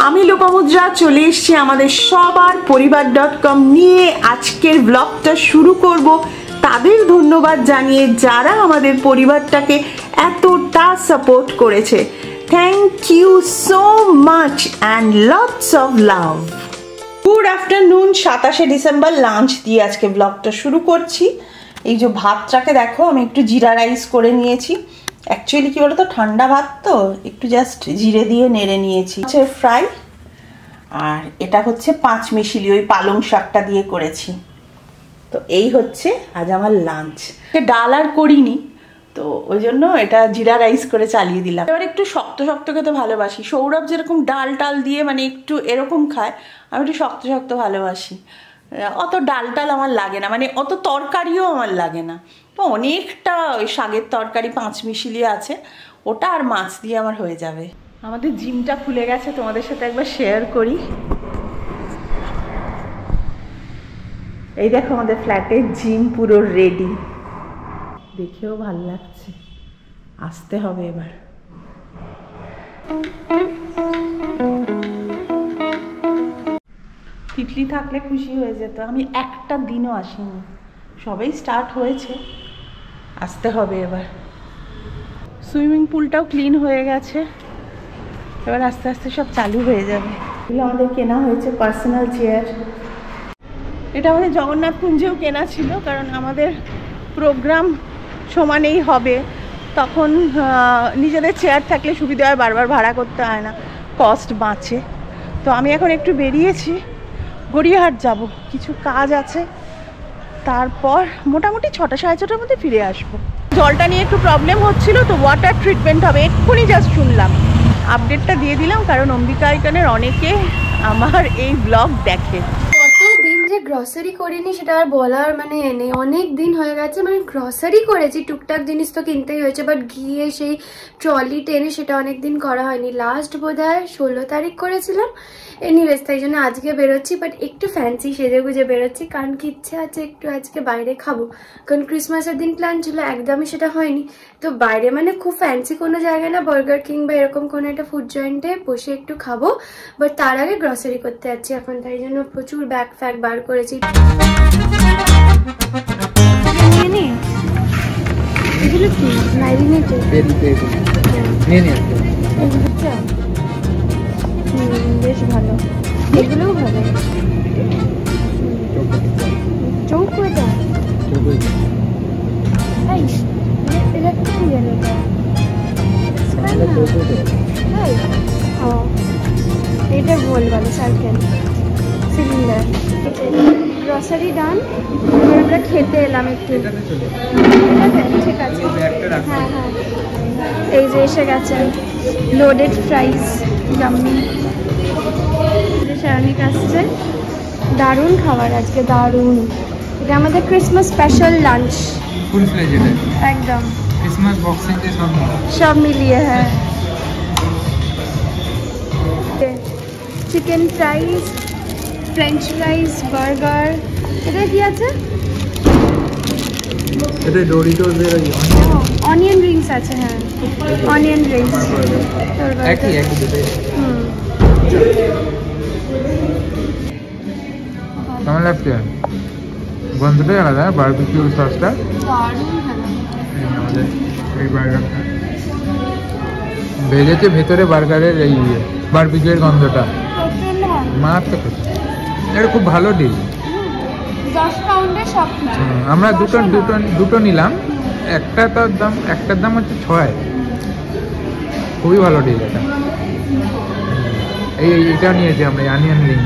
আমি লোপামুদ্রা চলে এসেছি আমাদের সবার পরিবার.com নিয়ে আজকের ব্লগটা শুরু করব তাদের ধন্যবাদ জানিয়ে যারা আমাদের পরিবারটাকে এতটা সাপোর্ট করেছে। Thank you so much and lots of love. Good afternoon. 27শে ডিসেম্বর লাঞ্চ দিয়ে আজকে ব্লগটা শুরু করছি। এই যে ভাতটাকে দেখো আমি একটু জিরা রাইস করে নিয়েছি। অ্যাকচুয়ালি কি বলতো ঠান্ডা ভাত তো একটু জাস্ট জিরে দিয়ে নেড়ে নিয়েছি। ফ্রাই আর এটা হচ্ছে পাঁচমিশালি ওই পালং শাকটা দিয়ে করেছি। তো এই হচ্ছে আজ আমার লাঞ্চ। ডাল আর করিনি তো ওই জন্য এটা জিরা রাইস করে চালিয়ে দিলাম। এবার একটু শক্ত শক্ত খেতে ভালোবাসি। সৌরভ যেরকম ডাল টাল দিয়ে মানে একটু এরকম খায়, আমি একটু শক্ত শক্ত ভালোবাসি। অত ডাল টাল আমার লাগে না, মানে অত তরকারিও আমার লাগে না। তো অনেকটা ওই শাকের তরকারি পাঁচমিশালি আছে, ওটা আর মাছ দিয়ে আমার হয়ে যাবে। আমাদের জিমটা খুলে গেছে, তোমাদের সাথে একবার শেয়ার করি। এই দেখো আমাদের ফ্ল্যাটের জিম পুরো রেডি, দেখেও ভালো লাগছে। আসতে হবে এবার। তিতলি থাকলে খুশি হয়ে যেত, আমি একটা দিনও আসিনি। সবাই স্টার্ট হয়েছে, আসতে হবে এবার। সুইমিং পুলটাও ক্লিন হয়ে গেছে, এবার আস্তে আস্তে সব চালু হয়ে যাবে। এগুলো আমাদের কেনা হয়েছে পার্সোনাল চেয়ার। এটা আমাদের জগন্নাথ কুঞ্জেও কেনা ছিল, কারণ আমাদের প্রোগ্রাম সমানেই হবে, তখন নিজেদের চেয়ার থাকলে সুবিধা হয়, বারবার ভাড়া করতে হয় না, কস্ট বাঁচে। তো আমি এখন একটু বেরিয়েছি, গড়িয়াহাট যাব, কিছু কাজ আছে, তারপর মোটামুটি 6টা সাড়ে 6টার মধ্যে ফিরে আসবো। জলটা নিয়ে একটু প্রবলেম হচ্ছিল, তো ওয়াটার ট্রিটমেন্ট হবে, এক্ষুনি জাস্ট শুনলাম। আপডেটটা দিয়ে দিলাম, কারণ অম্বিকা আইকনের অনেকে আমার এই ব্লগ দেখে। কতদিন যে গ্রসারি করিনি সেটা আর বলার মানে নেই, অনেক দিন হয়ে গেছে। মানে গ্রসারি করেছি, টুকটাক জিনিস তো কিনতেই হয়েছে, বাট গিয়ে সেই ট্রলি টেনে সেটা অনেক দিন করা হয়নি। লাস্ট বোধহয় 16 তারিখ করেছিলাম। এনিওয়েজ তাই জন্য আজকে বেরোচ্ছি, বাট একটু ফ্যান্সি সেজে গুজে বেরোচ্ছি, কারণ কি ইচ্ছে আছে একটু আজকে বাইরে খাবো। কারণ ক্রিসমাসের দিন প্ল্যান ছিল, একদমই সেটা হয়নি। তো বাইরে মানে খুব ফ্যান্সি কোনো জায়গায় না, বার্গার কিং বা এরকম কোনো একটা ফুড জয়েন্টে বসে একটু খাবো, বাট তার আগে গ্রসারি করতে যাচ্ছি এখন, তাই জন্য প্রচুর ব্যাগ ফ্যাগ বার করেছি। এগুলো কি ম্যারিনেটেড? বেশ ভালো, এগুলোও ভালো। চৌক এটা এটা বল ভালো সার্কেল সিলিন্ডার। গ্রসারি ডান, আমরা খেতে এলাম একটু। ঠিক আছে, হ্যাঁ হ্যাঁ, এই যে এসে গেছে লোডেড ফ্রাইস, জাম্মি। শারমিক আসছে, দারুণ খাবার আজকে, দারুণ। এটা আমাদের ক্রিসমাস স্পেশাল লাঞ্চ, ফুল ফ্লেজ একদম ক্রিসমাস বক্সিং ডে সব মিলিয়ে। হ্যাঁ, chicken fries, French fries, burger. এটা কি আছে? এটা ডোরিটোস এর অনিয়ন রিংস আছে। হ্যাঁ, অনিয়ন রিংস একই একই দুটো। কেমন লাগছে? গন্ধটাই আলাদা, বারবিকিউ সসটা আমাদের এই বার্গারটা ভেজেছে ভেতরে, বার্গারের এই বারবিকিউর গন্ধটা মারাত্মক। এটা খুব ভালো ডিল। আমরা দুটো নিলাম, একটার দাম হচ্ছে 6। খুবই ভালো ডিল এটা। এইটা নিয়েছি আমরা, অনিয়ন রিং।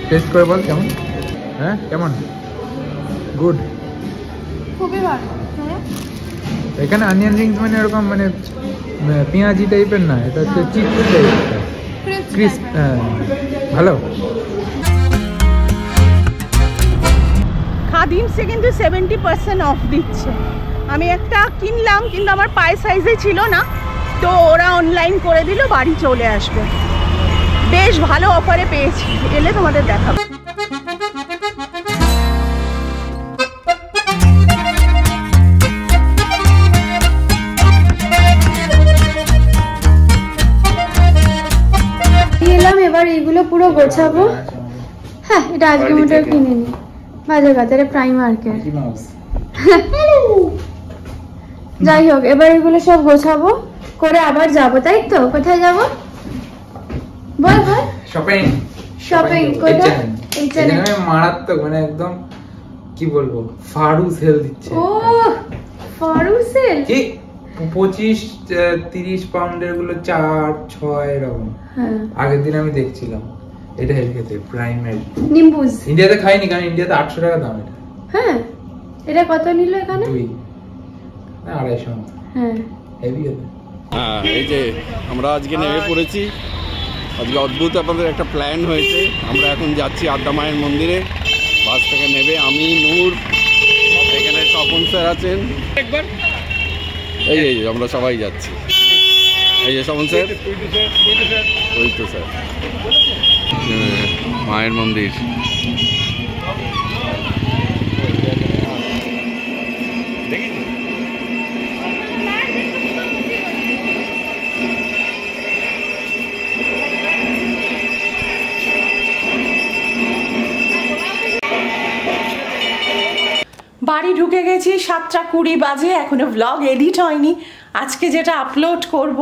টেস্ট করে বল কেমন? হ্যাঁ কেমন? গুড, খুবই ভালো। এখানে অনিয়ন রিংস মানে এরকম মানে পেঁয়াজি টাইপের না, এটা হচ্ছে চিপস টাইপের, ক্রিস্প। হ্যাঁ ভালো। খাদিমসে কিন্তু 70% অফ দিচ্ছে। আমি একটা কিনলাম, কিন্তু আমার পায়ে সাইজে ছিল না, তো ওরা অনলাইন করে দিল, বাড়ি চলে আসবে। বেশ ভালো অফারে পেয়েছি, এলে তোমাদের দেখাবো। এবার এইগুলো পুরো গোছাবো। হ্যাঁ, এটা আজকে মোটর কিনে নি, বাজার বাজারে প্রাইমার্কের। যাই হোক, এবার এগুলো সব গোছাবো করে আবার যাবো, তাই তো? কোথায় যাবো বল ভাই? শপিং। শপিং কোথায়? এইখানে মারাত্মক, মানে একদম কি বলবো, ফাড়ু সেল দিচ্ছে। ও ফাড়ু সেল কি 25-30 পাউন্ডের গুলো 4-6 এরকম। হ্যাঁ, আগের দিন আমি দেখছিলাম। এটা হেভি খেতে, প্রাইমারি নিম্বুজ। ইন্ডিয়াতে খাইনি, কারণ ইন্ডিয়াতে 800 টাকা দাম এটা। হ্যাঁ, এটা কত নিল এখানে? 2-250 মতো। হ্যাঁ, হেভি হবে। হ্যাঁ, এই যে আমরা আজকে নেমে পড়েছি। আজকে অদ্ভুত আপনাদের একটা প্ল্যান হয়েছে। আমরা এখন যাচ্ছি আদ্যা মায়ের মন্দিরে। বাস থেকে নেবে আমি, নূর, এখানে স্বপন স্যার আছেন, এই এই আমরা সবাই যাচ্ছি। এই যে স্বপন স্যার, ওই তো স্যার, মায়ের মন্দির। বাড়ি ঢুকে গেছি, 7:20 বাজে, এখনো ব্লগ এডিট হয়নি আজকে, যেটা আপলোড করব।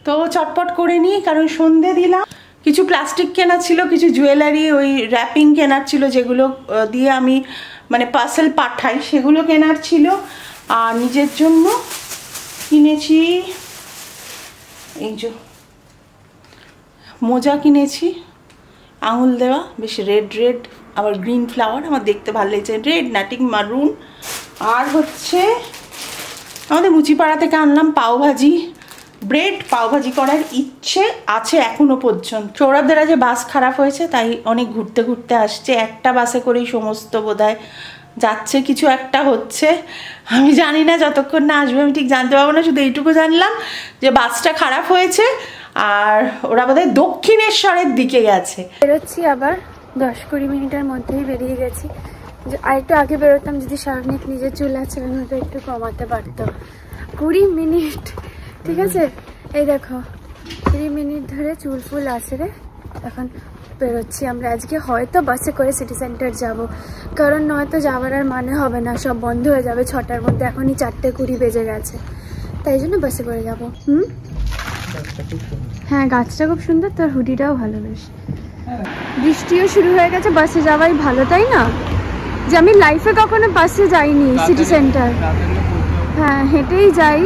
তো চটপট করে নিই, কারণ সন্ধে দিলাম। কিছু প্লাস্টিক কেনার ছিল, কিছু জুয়েলারি, ওই র্যাপিং কেনার ছিল, যেগুলো দিয়ে আমি মানে পার্সেল পাঠাই, সেগুলো কেনার ছিল। আর নিজের জন্য কিনেছি এই যে মোজা কিনেছি, আঙুল দেওয়া, বেশ রেড রেড, আবার গ্রিন ফ্লাওয়ার, আমার দেখতে ভালো লেগেছে, রেড নাটিং মারুন। আর হচ্ছে আমাদের মুচিপাড়া থেকে আনলাম পাওভাজি ব্রেড। পাওভাজি করার ইচ্ছে আছে এখনো পর্যন্ত। সৌরভদের আজ বাস খারাপ হয়েছে, তাই অনেক ঘুরতে ঘুরতে আসছে। একটা বাসে করেই সমস্ত বোধহয় যাচ্ছে, কিছু একটা হচ্ছে, আমি জানি না, যতক্ষণ না আসবে আমি ঠিক জানতে পারবো না। শুধু এইটুকু জানলাম যে বাসটা খারাপ হয়েছে, আর ওরা বোধহয় দক্ষিণেশ্বরের দিকে গেছে। বেরোচ্ছি আবার, 10-20 মিনিটের মধ্যেই বেরিয়ে গেছি। আর একটু আগে বেরোতাম, যদি সার্নিক নিজের চুল আছে ওটা একটু কমাতে পারতো। 20 মিনিট, ঠিক আছে? এই দেখো 20 মিনিট ধরে চুল ফুল আছে রে। এখন বেরোচ্ছি আমরা আজকে, হয়তো বাসে করে সিটি সেন্টার যাব, কারণ নয়তো যাওয়ার আর মানে হবে না, সব বন্ধ হয়ে যাবে 6টার মধ্যে। এখনই 4:20 বেজে গেছে, তাই জন্য বাসে করে যাবো। হ্যাঁ, গাছটা খুব সুন্দর, তোর হুডিটাও ভালো। বেশ, বৃষ্টিও শুরু হয়ে গেছে, বাসে যাওয়াই ভালো, তাই না? যে আমি লাইফে কখনো বাসে যাইনি সিটি সেন্টার। হ্যাঁ, হেঁটেই যাই,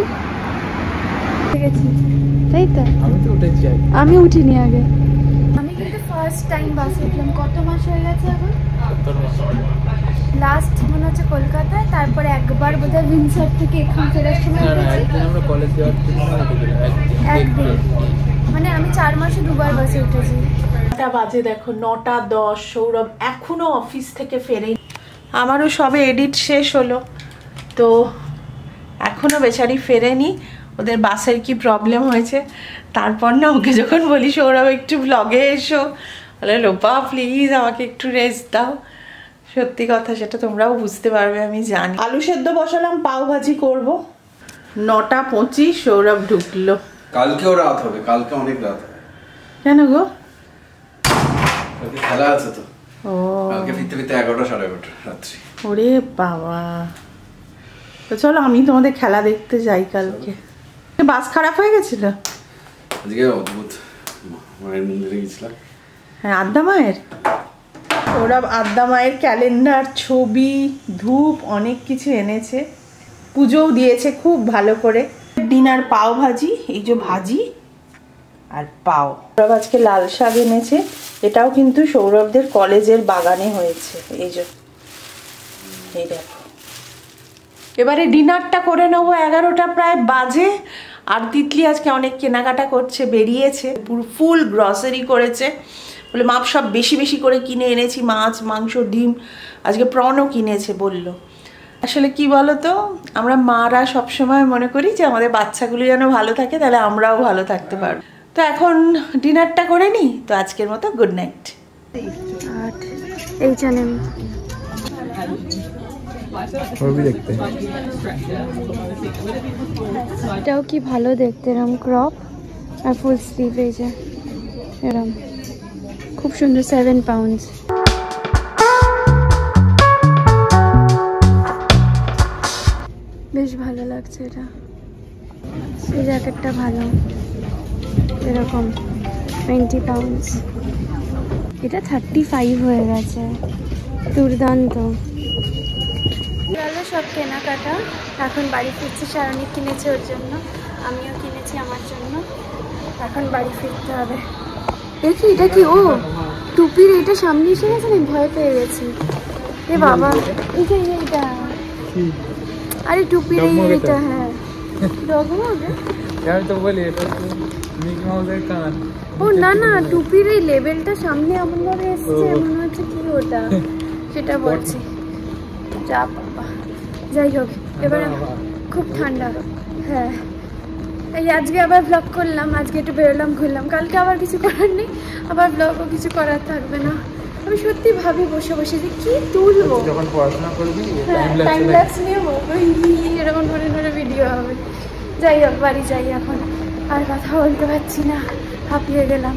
ঠিক আছে? তাই তো, আমি উঠিনি আগে। আমি কিন্তু ফার্স্ট টাইম বাসে উঠলাম। কত মাস হয়ে গেছে এখন? লাস্ট মনে হচ্ছে কলকাতায়, তারপরে একবার বোধহয় উইন্ডসর থেকে এখান ফেরার সময় একদিন, মানে আমি 4 মাসে 2বার বাসে উঠেছি। বাজে দেখো 9:10, সৌরভ এখনো অফিস থেকে ফেরেনি। আমারও সবে এডিট শেষ হলো, তো এখনো বেচারি ফেরেনি। ওদের বাসের কি প্রবলেম হয়েছে, তারপর না ওকে যখন বলি সৌরভ একটু ব্লগে এসো, বলে লোপা প্লিজ আমাকে একটু রেস্ট দাও। সত্যি কথা, সেটা তোমরাও বুঝতে পারবে আমি জানি। আলু সেদ্ধ বসালাম, পাও ভাজি করবো। 9:25 সৌরভ ঢুকলো। কালকেও রাত হবে, কালকে অনেক রাত হবে। কেন গো? কালকে খেলা আছে তো। ও, কালকে ফিরতে ফিরতে 11:30 রাত্রি। ওরে বাবা, তো চলো আমি তোমাদের খেলা দেখতে যাই কালকে। বাস খারাপ হয়ে গেছিল আজকে, অদ্ভুত। মায়ের মন্দিরে গেছিলাম। হ্যাঁ, আদ্যা মায়ের। ওরা আদ্যা মায়ের ক্যালেন্ডার, ছবি, ধূপ, অনেক কিছু এনেছে, পুজোও দিয়েছে খুব ভালো করে। ডিনার পাও ভাজি, এই যে ভাজি আর পাও। সৌরভ আজকে লাল শাক এনেছে, এটাও কিন্তু সৌরভদের কলেজের বাগানে হয়েছে। এই যে, এই দেখো। এবারে ডিনারটা করে নেবো, 11টা প্রায় বাজে। আর তিতলি আজকে অনেক কেনাকাটা করছে, বেরিয়েছে, পুরো ফুল গ্রসারি করেছে। বলে মাপ সব বেশি বেশি করে কিনে এনেছি, মাছ, মাংস, ডিম, আজকে প্রনও কিনেছে বললো। আসলে কি বলতো, আমরা মারা সবসময় মনে করি যে আমাদের বাচ্চাগুলো যেন ভালো থাকে, তাহলে আমরাও ভালো থাকতে পারবো। তো এখন ডিনারটা করে নিই, তো আজকের মতো গুড নাইট। H&M দেখতে এটাও কি ভালো দেখতে, এরম ক্রপ আর ফুল স্লিভ, এই যে এরম খুব সুন্দর, 7 পাউন্ডস। বেশ ভালো লাগছে এটা, এই জ্যাকেটটা ভালো, এরকম 20 পাউন্ডস। এটা 35 হয়ে গেছে, দুর্দান্ত। গেল সব কেনাকাটা, এখন বাড়ি ফিরছি। সারণী কিনেছে ওর জন্য, আমিও কিনেছি আমার জন্য, এখন বাড়ি ফিরতে হবে। দেখি এটা কি, ও টুপির এইটা সামনে এসে গেছে, আমি ভয় পেয়ে গেছি। এ বাবা, এইটা আরে টুপির এইটা, হ্যাঁ ডগমগ। আমি তো বলি এটা মিকি মাউসের কান। ও না না, টুপির এই লেবেলটা সামনে এমন ভাবে এসছে, মনে হচ্ছে কি ওটা, সেটা বলছি। যা বাবা, যাই হোক এবার খুব ঠান্ডা। হ্যাঁ, এই আজকে আবার ব্লগ করলাম, আজকে একটু বেরোলাম ঘুরলাম, কালকে আবার কিছু করার নেই, আবার ব্লগও কিছু করার থাকবে না। আমি সত্যি ভাবি বসে বসে যে কি তুলবো, যখন পড়াশোনা করবি টাইম ল্যাপস নেবো, এরকম ধরে ধরে ভিডিও হবে। যাই হোক বাড়ি যাই এখন, আর কথা বলতে পারছি না, হাঁপিয়ে গেলাম।